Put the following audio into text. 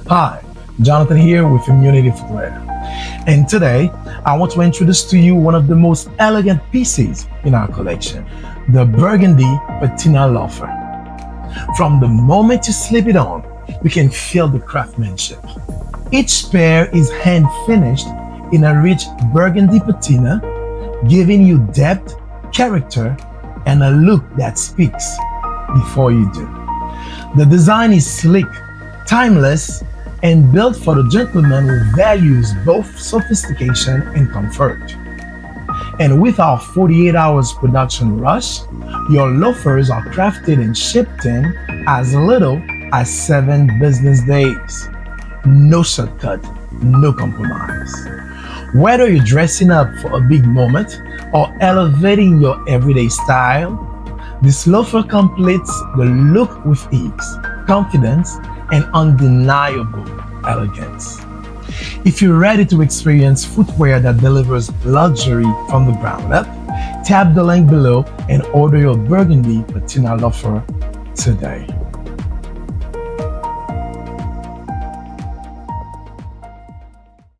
Hi, Jonathan here with Immunity Footwear. And today, I want to introduce to you one of the most elegant pieces in our collection, the Burgundy Patina Loafer. From the moment you slip it on, you can feel the craftsmanship. Each pair is hand finished in a rich burgundy patina, giving you depth, character, and a look that speaks before you do. The design is sleek, timeless, and built for the gentleman who values both sophistication and comfort. And with our 48 hours production rush, your loafers are crafted and shipped in as little as 7 business days. No shortcut, no compromise. Whether you're dressing up for a big moment or elevating your everyday style, this loafer completes the look with ease, confidence, and undeniable elegance. If you're ready to experience footwear that delivers luxury from the ground up, tap the link below and order your Burgundy Patina Loafer today.